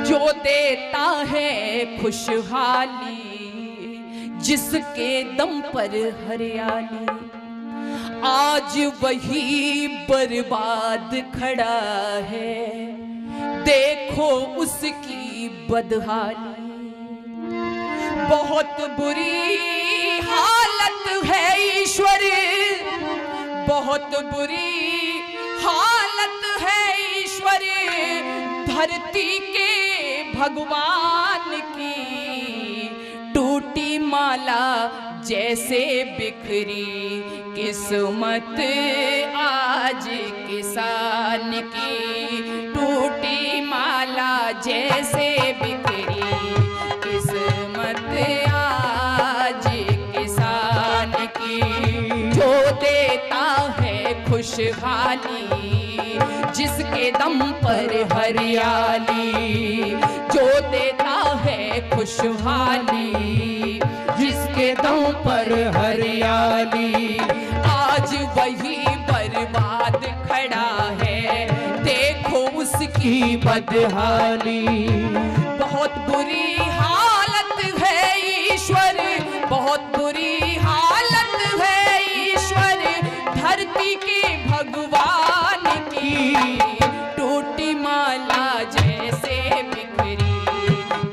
जो देता है खुशहाली, जिसके दम पर हरियाली, आज वही बर्बाद खड़ा है, देखो उसकी बदहाली। बहुत बुरी हालत है ईश्वर, बहुत बुरी हालत है ईश्वर, धरती के भगवान की। टूटी माला जैसे बिखरी किस्मत आज किसान की। टूटी माला जैसे बिखरी किस्मत आज किसान की। जो देता है खुशहाली, जिसके दम पर हरियाली, जो देता है खुशहाली, जिसके दम पर हरियाली, आज वही बर्बाद खड़ा है, देखो उसकी की बदहाली। बहुत बुरी हालत है ईश्वर, बहुत बुरी हालत है ईश्वर, धरती के भगवान की। टूटी माला जैसे बिखरी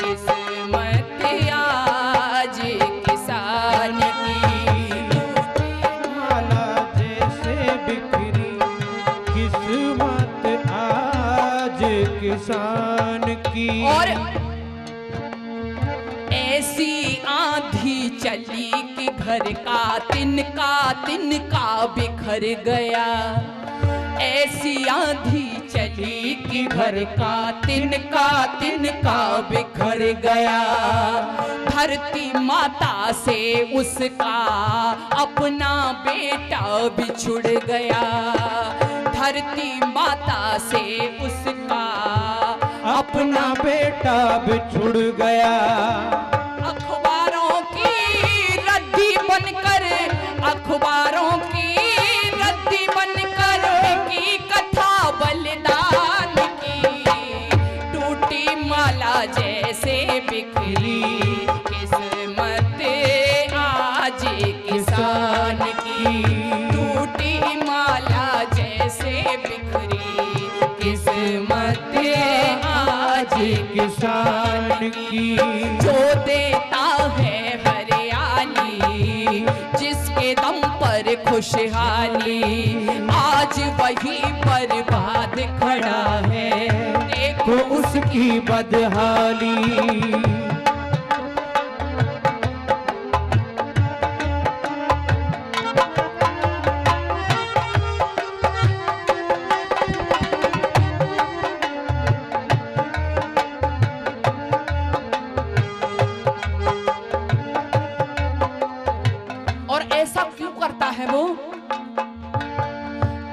किस्मत आज किसान की। माला जैसे बिखरी किस्मत आज किसान की। और ऐसी आंधी चली कि घर का तिनका बिखर गया। ऐसी आंधी चली कि घर का तिनका बिखर गया। धरती माता से उसका अपना बेटा बिछुड़ गया। धरती माता से उसका अपना बेटा बिछुड़ गया। अखबारों की रद्दी बनकर, अखबारों की रद्दी बनकर की कथा बलिदान की। टूटी माला जैसे बिखरी किस्मत आज किसान की। टूटी माला जैसे बिखरी किस्मत आज किसान की। जो देता है हरियाली, जिसके दम पर खुशहाली, आज वही बर्बाद खड़ा है, देखो को उसकी बदहाली। और ऐसा क्यों करता है वो?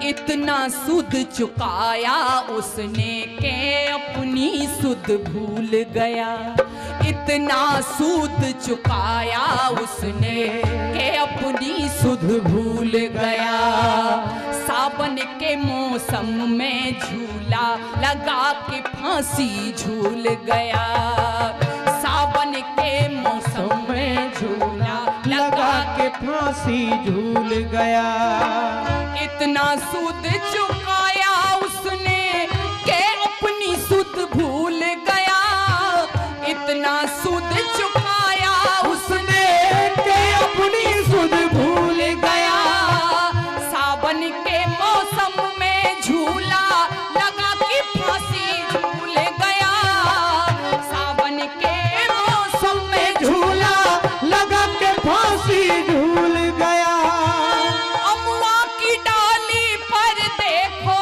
इतना सुध चुकाया उसने के अपनी सुध भूल गया। इतना सूद चुकाया उसने के अपनी सुध भूल गया। सावन के मौसम में झूला लगा के फांसी झूल गया। सावन के मौसम में झूला लगा के फांसी झूल गया। इतना सूद चुकाया उसने के अपनी सुध भूल गया। इतना सूद चुकाया उसने के अपनी सुध भूल गया। सावन के मौसम में झूला लगा के फांसी झूल गया। सावन के मौसम में झूला लगा के फांसी झूल गया। अमुआ की डाली पर देखो,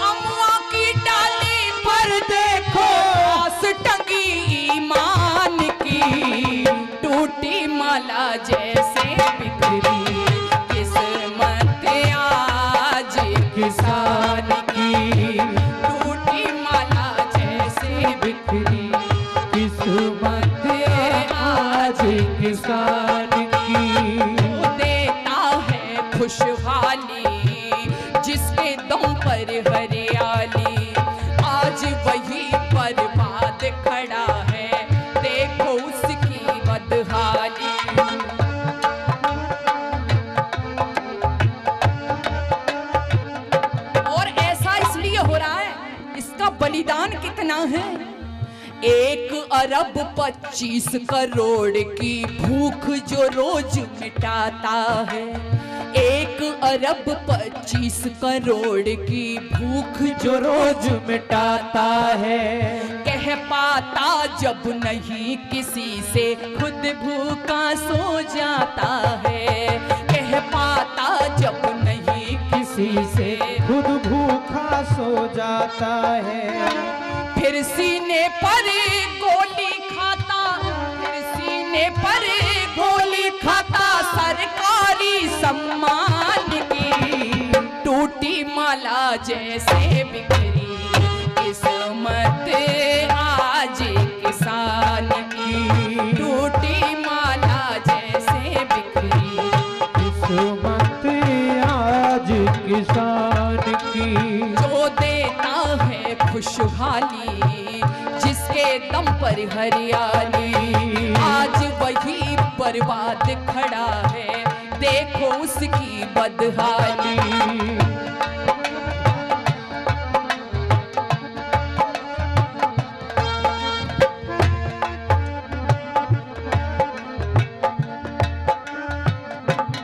अमुआ की डाली पर देखो, आस टंगी ईमान की। टूटी माला जैसे बिखरी किस्मत आज किसान की। टूटी माला जैसे बिखरी किस्मत आज किसान की। देता है खुशहाली, जिसके दम पर हरियाली, आज वही बर्बाद बर्बाद खड़ा है, देखो उसकी बदहाली। और ऐसा इसलिए हो रहा है, इसका बलिदान कितना है। 1 अरब 25 करोड़ की भूख जो रोज मिटाता है, 1 अरब 25 करोड़ की भूख जो रोज मिटाता है। कह पाता जब नहीं किसी से, खुद भूखा सो जाता है। कह पाता जब नहीं किसी से खुद भूखा सो जाता है। फिर सीने पर गोली खाता, फिर सीने पर गोली खाता, सरकारी सम्मान की टूटी माला जैसे बिखरी किस्मत आज किसान की। टूटी माला जैसे बिखरी किस्मत आज किसान की। जो देता है खुशहाली, जिसके दम पर हरियाली, आज वही बर्बाद खड़ा है, देखो उसकी बदहाली।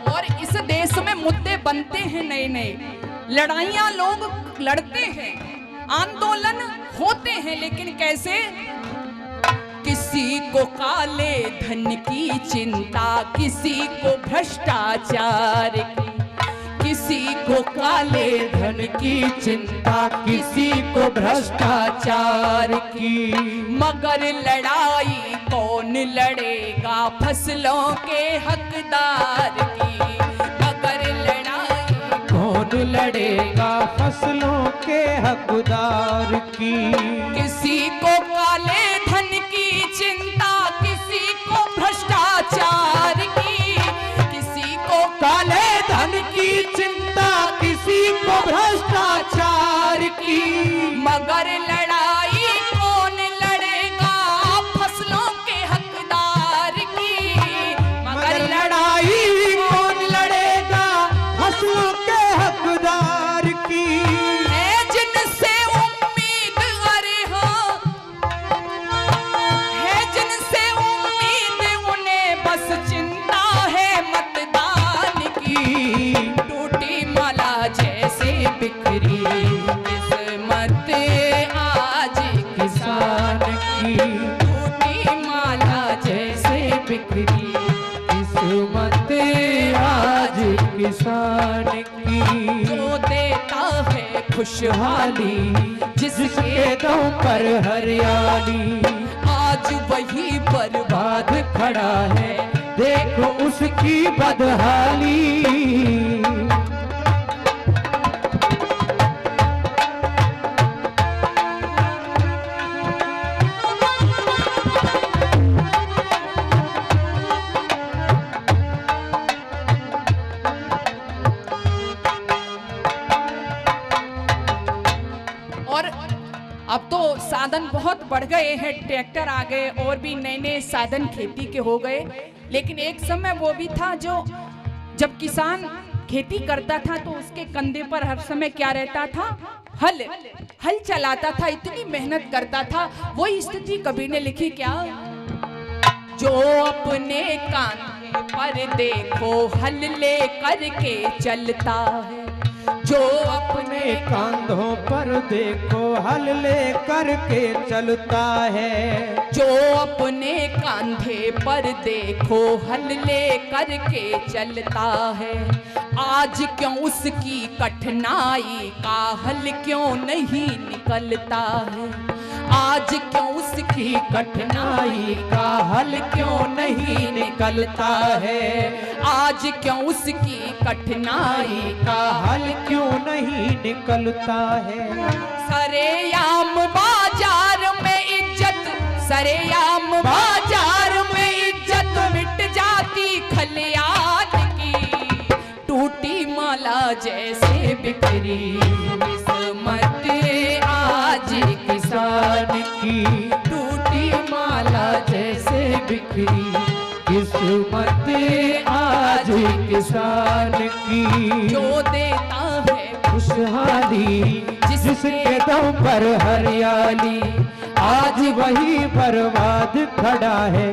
और इस देश में मुद्दे बनते हैं नए नए, लड़ाइयां लोग लड़ते हैं, आंदोलन होते हैं, लेकिन कैसे। किसी को काले धन की चिंता, किसी को भ्रष्टाचार की, किसी को काले धन की चिंता, किसी को भ्रष्टाचार की। मगर लड़ाई कौन लड़ेगा फसलों के हकदार की। मगर लड़ाई कौन लड़ेगा फसलों के हकदार की। किसी को काले धन की चिंता, किसी को भ्रष्टाचार की, किसी को काले धन की चिंता, किसी को भ्रष्टाचार की। मगर लड़ाई कौन लड़ेगा फसलों के हकदार की। मगर लड़ाई कौन लड़ेगा फसलों के हकदार की। है जिनसे उम्मीद, अरे हाँ, है जिनसे उम्मीद, उन्हें बस चिंता है मतदान की। टूटी माला जैसे बिखरी किस्मत आज किसान की। टूटी माला जैसे बिखरी किस्मत आज किसान की। जो देता है खुशहाली, जिसके दम पर हरियाली, आज वही बर्बाद खड़ा है, देखो उसकी बदहाली। और अब तो साधन बहुत बढ़ गए हैं, ट्रैक्टर आ गए और भी नए नए साधन खेती के हो गए। लेकिन एक समय वो भी था जो जब किसान खेती करता था तो उसके कंधे पर हर समय क्या रहता था, हल चलाता था, इतनी मेहनत करता था। वही स्थिति कबीर ने लिखी क्या, जो अपने कांधे पर देखो हल ले करके चलता है। जो अपने कंधों पर देखो हल ले करके चलता है। जो अपने कांधे पर देखो हल ले करके चलता है। आज क्यों उसकी कठिनाई का हल क्यों नहीं निकलता है। आज क्यों उसकी कठिनाई का हल क्यों नहीं निकलता है। आज क्यों उसकी कठिनाई का हल क्यों नहीं निकलता है। सरेआम बाजार में इज्जत, सरेआम बाजार में इज्जत मिट जाती खलियान की। टूटी माला जैसे बिखरी किस्मत आज किसान की। बिखरी किस्मत आज किसान की। जो देता है खुशहाली जिसके दम पर हरियाली, आज वही बर्बाद खड़ा है,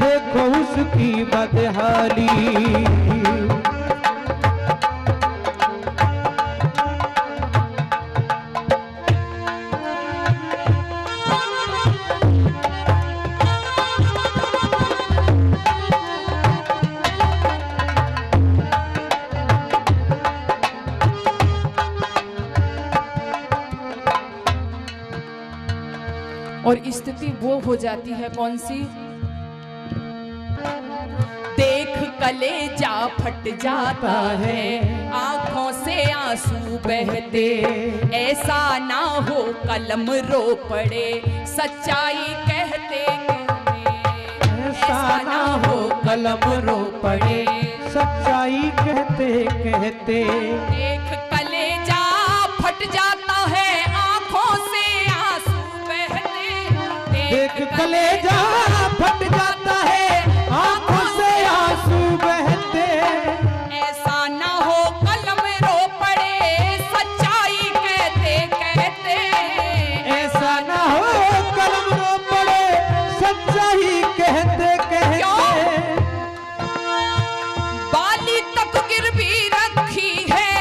देखो उसकी बदहाली। और स्थिति वो हो जाती है कौन सी? देख कलेजा फट जाता है, आंखों से आंसू बहते, ऐसा ना हो कलम रो पड़े, सच्चाई कहते ऐसा ना हो कलम रो पड़े, सच्चाई कहते कहते। देख कलेजा फट जाता है, आंखों से आंसू बहते, देख कलेजा फट जाता है, आंखों से आंसू बहते, ऐसा ना हो कलम रो पड़े, सच्चाई कहते कहते। ऐसा ना हो कलम रो पड़े, सच्चाई कहते कहते। बाली तक गिरवी रखी है,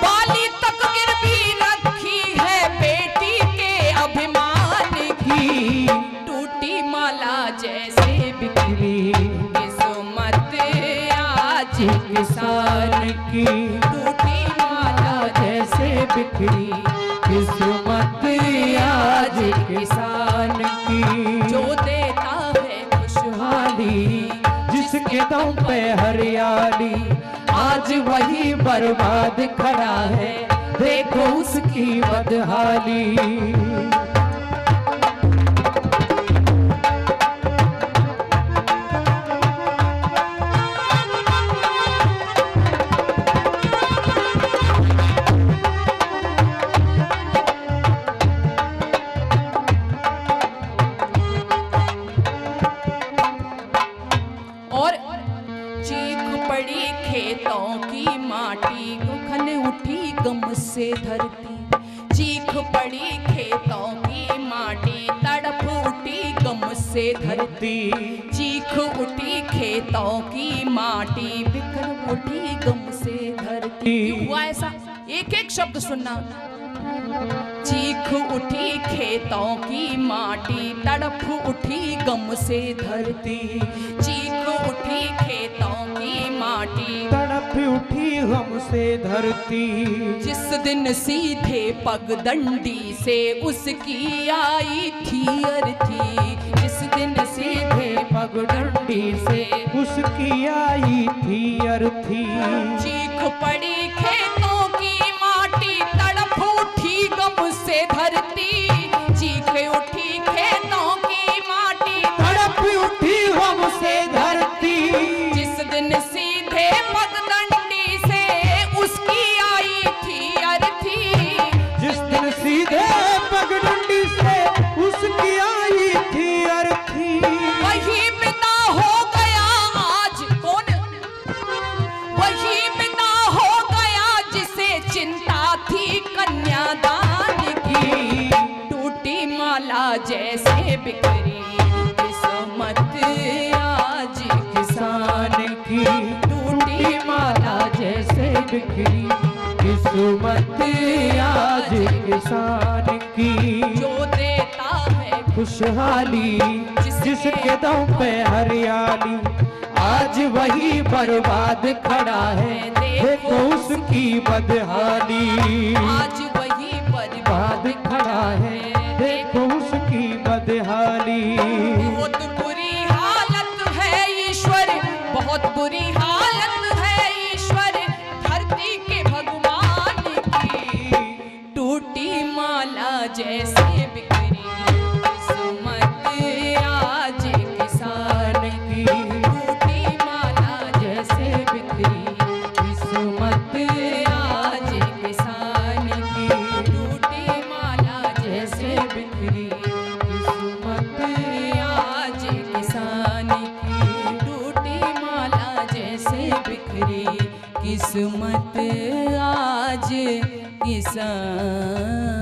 बाली तक गिरवी रखी है, बेटी के अभिमान की, टूटी माला जैसे बिखरी किस्मत आज किसान की, टूटी माला जैसे बिखरी किस्मत आज किसान की। जो देता है खुशहाली जिसके दम पे हरियाली, आज वही बर्बाद खड़ा है, देखो उसकी बदहाली। और चीख पड़ी खेतों की माटी, खन उठी गम से धरती, चीख पड़ी खेतों की माटी, तड़प उठी गम से धरती, चीख उठी खेतों की माटी, बिखर उठी गम से धरती। क्यों हुआ ऐसा? एक एक शब्द सुनना। चीख उठी खेतों की माटी, तड़प उठी गम से धरती, चीख उठी खेतों की माटी, तड़प उठी गम से धरती। जिस दिन सीधे पगडंडी से उसकी आई थी अर्थी, जिस दिन सीधे पगडंडी से उसकी आई थी अर्थी। चीख पड़ी खेतों की माटी, तड़प उठी गम से धरती, चीख उठी खेतों की माटी, तड़प उठी गम से धरती। जिस दिन सीधे पगडंडी से उसकी आई थी अर्थी, जिस दिन सीधे पगडंडी से उसकी आई थी अर्थी। वही पिता हो गया आज कौन, वही पिता हो गया जिसे चिंता थी कन्यादान की, टूटी माला जैसे बिखरी किस्मत आज किसान की, टूटी माला जैसे बिखरी किस्मत आज किसान की। जो देता है खुशहाली जिसके दम पे हरियाली, आज वही बर्बाद खड़ा है, देखो उसकी बदहाली। आज वही बर्बाद बाद खड़ा है, देखो उसकी बदहाली। बहुत बुरी हालत है ईश्वर, बहुत बुरी हालत है ईश्वर, धरती के भगवान की, टूटी माला जैसे बिखरी किस्मत आज किसान की, टूटी माला जैसे बिखरी किस्मत आज किसान की, टूटी माला जैसे बिखरी किस्मत आज किस्मत आज किसान